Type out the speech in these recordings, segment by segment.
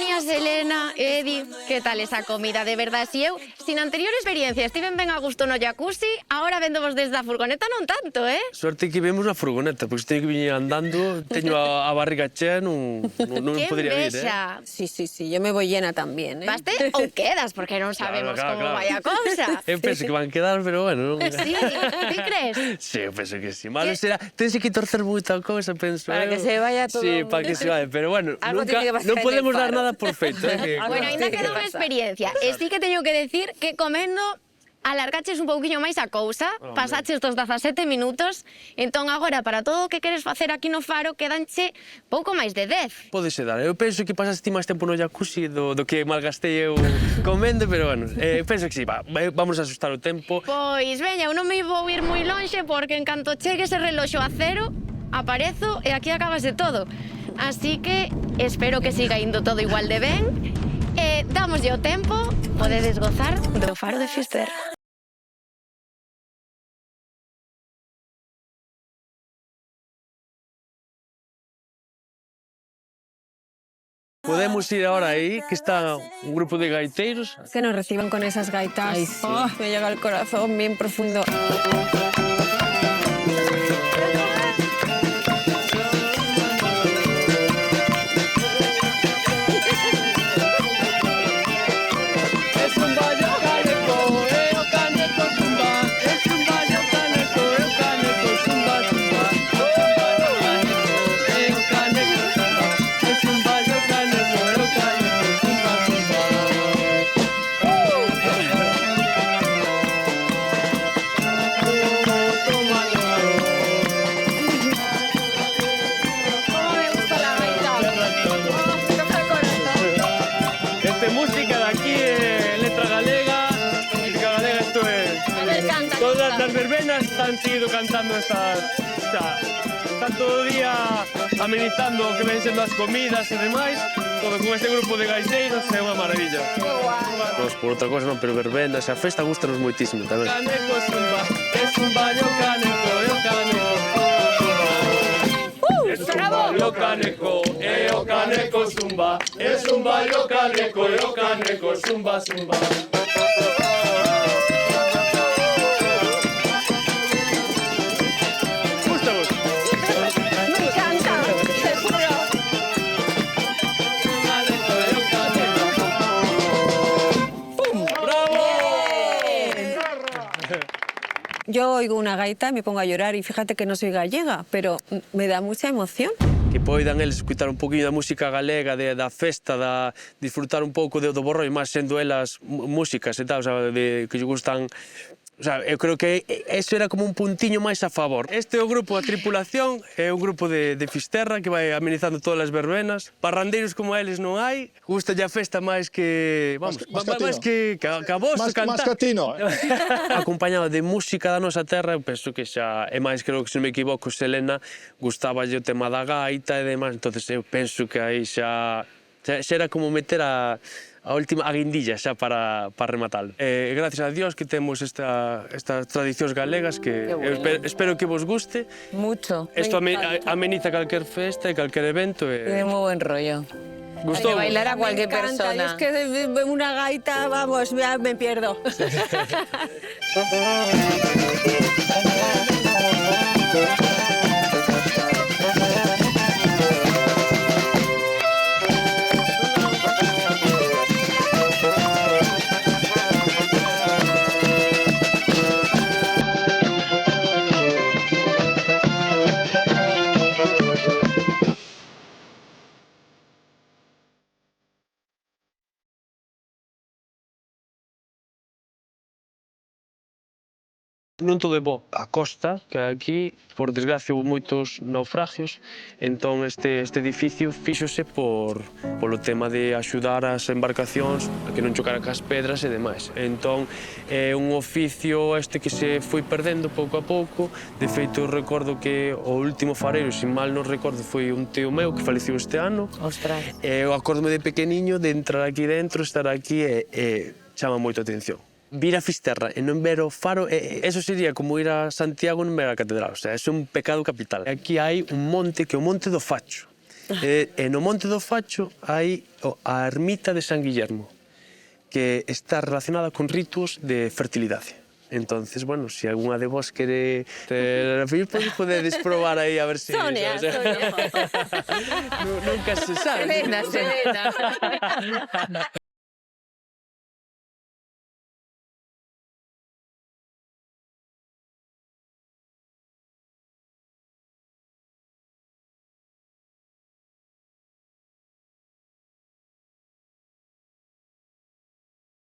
Tania, Selena, Edi, que tal esa comida? De verdad, si eu, sin anterior experiencia, estiven ben a gusto no jacuzzi, ahora vendemos desde a furgoneta non tanto, eh? Suerte que vemos na furgoneta, porque se teño que venir andando, teño a barriga chea, non Que podría vir, envexa. Sí, sí, sí, yo me voy llena tamén, eh? Vaste ou quedas, porque non sabemos como vai a cousa. Eu penso que van quedar, pero bueno, non... Sí, ti crees? Sí, eu penso que sí. Malo será, tense que torcer moita cousa, penso Para que se vaya todo... Sí, para que se vaya, pero bueno, Algo nunca, tiene que pasar non en podemos el dar faro. nada por feito, que... Bueno, ainda queda unha experiencia. E sí que teño que decir que comendo alargaches un pouquiño máis a cousa, pasaches dos 17 minutos, entón agora para todo o que queres facer aquí no Faro quedanche pouco máis de 10. Pode ser dar. Eu penso que pasaste máis tempo no jacuzzi do que malgastei eu comendo, pero bueno, penso que sí, vamos a asustar o tempo. Pois veña, eu non me vou ir moi lonxe porque en canto chegue ese reloxo a cero, aparezo e aquí acabase todo. Así que espero que siga indo todo igual de ben. Dámoslle o tempo, podedes gozar do Faro de Fisterra. Podemos ir ahora aí, que está un grupo de gaiteiros. Que nos reciban con esas gaitas. Ay, sí. Oh, me llega al corazón bien profundo. Es un baño caneco, o caneco zumba. Es un baño caneco, o caneco zumba, zumba. Es un baño caneco, o caneco zumba. Es un baño caneco, o caneco zumba, zumba. Cómo me gusta la gaita. Oh, me toca el corazón. Este música de aquí, letra galega. Música galega, esto es... Me encanta. Todas las verbenas han seguido cantando estas... O sea, están todo o día amenizando o que ven sendo as comidas e demais. Todo con este grupo de gaiteiros é unha maravilla. Nos, por outra cosa non, pero verbenas, a festa gustanos moitísimo tamén. Caneco zumba, es un baño caneco, o caneco. Es un baño caneco, o caneco zumba. Es un baño caneco, o caneco zumba, zumba. Gústavos? Me encanta, te juro. Yo oigo una gaita y me pongo a llorar y fíjate que no soy gallega, pero me da mucha emoción. Que poidan eles escutar un poquinho da música galega, da festa, disfrutar un pouco do borroi, máis sendo elas músicas e tal, o sea, que lle gustan. O sea, eu creo que eso era como un puntiño máis a favor. Este é o grupo, a tripulación, é un grupo de Fisterra que vai amenizando todas as verbenas. Parrandeiros como eles non hai, gusta a festa máis que... Vamos, máis que a vos cantar. Más catino. Acompañado de música da nosa terra, eu penso que xa, é máis, creo que se non me equivoco, Selena gustaba o tema da gaita e demais, entonces eu penso que aí xa era como meter a última guindilla xa para rematar. Gracias a Dios que temos estas tradicións galegas que espero que vos guste. Mucho. Isto ameniza calquer festa e calquer evento. Tiene muy buen rollo. Gustou? Hay que bailar a cualquier Me encanta, persona. Es que una gaita, vamos, ya me pierdo. Non todo é bo. A costa, que aquí, por desgracia, houve moitos naufragios, entón este edificio fíxose polo tema de axudar as embarcacións a que non chocara cas pedras e demais. Entón, é un oficio este que se foi perdendo pouco a pouco. De feito, recordo que o último fareiro, se mal non recordo, foi un tío meu que faleceu este ano. Ostras. Eu acórdome de pequeniño de entrar aquí dentro, estar aquí e chama moito a atención. Vir a Fisterra e non ver o faro, eso sería como ir a Santiago e non ver a catedral, o sea, é un pecado capital. Aquí hai un monte que é o Monte do Facho. E no Monte do Facho hai a ermita de San Guillermo, que está relacionada con ritos de fertilidade. Entonces, bueno, se algunha de vos quere ter fillos, podedes probar aí a ver se... Sonia, Sonia. Nunca se sabe. Selena, Selena.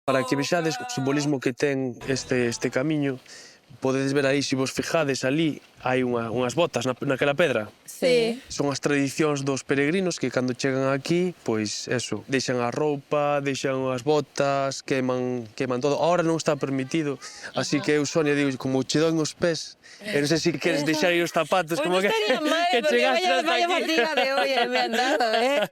Para que vexades o simbolismo que ten este camiño, podedes ver aí, se vos fijades ali, hai unhas botas naquela pedra. Sí. Son as tradicións dos peregrinos que cando chegan aquí, pois eso, deixan a roupa, deixan as botas, queman todo. Ahora non está permitido, así que eu, Sonia, digo, como che doen os pés, e non sei se queres deixar aí os zapatos, como que chegaste hasta vaya aquí. fatiga de hoy me han dado, ¿eh?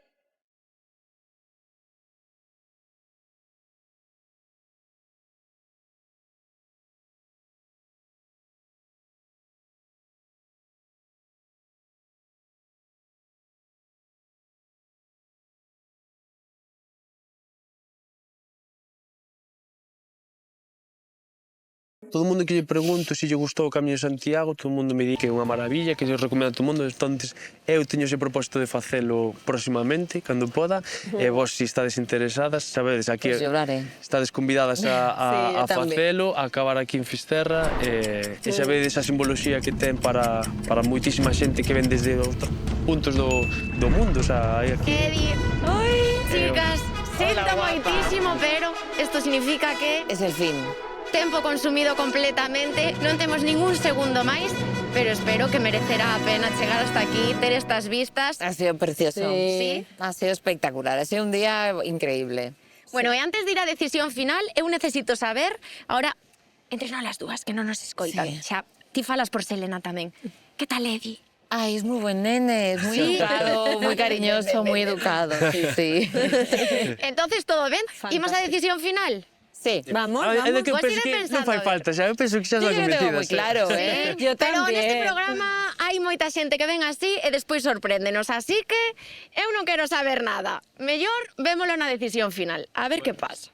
Todo o mundo que lle pregunto se lle gustou o Camiño de Santiago, todo o mundo me di que é unha maravilla, que lle recomendo a todo o mundo. Entonces, eu teño ese propósito de facelo próximamente, cando poda, e vos, se estades interesadas, sabedes, aquí estades convidadas a facelo, a acabar aquí en Fisterra, e sabedes a simboloxía que ten para moitísima xente que ven desde outros puntos do mundo, o sea, hai aquí... Chicas, siento moitísimo, pero esto significa que... Es el fin. Tempo consumido completamente, non temos ningún segundo máis, pero espero que merecerá a pena chegar hasta aquí, ter estas vistas. Ha sido precioso. Sí. Ha sido espectacular, ha sido un día increíble. Bueno, e antes de ir á decisión final, eu necesito saber, ahora, entre nós as dúas, que non nos escoitan, xa, ti falas por Selena tamén. Que tal Edi? Ay, es muy buen nene, es muy educado, muy cariñoso, muy educado. Sí, sí. Entonces, todo ben? Imos á decisión final? Sí. Vamos, É vamos. do que eu Vos penso iré que non pensando, fai a ver. falta, xa, eu penso que xa Yo estás ya lo tengo metidas. muy claro, ¿eh? Yo Pero neste también. programa hai moita xente que ven así e despois sorpréndenos, así que eu non quero saber nada. Mellor vémolo na decisión final, a ver que pasa.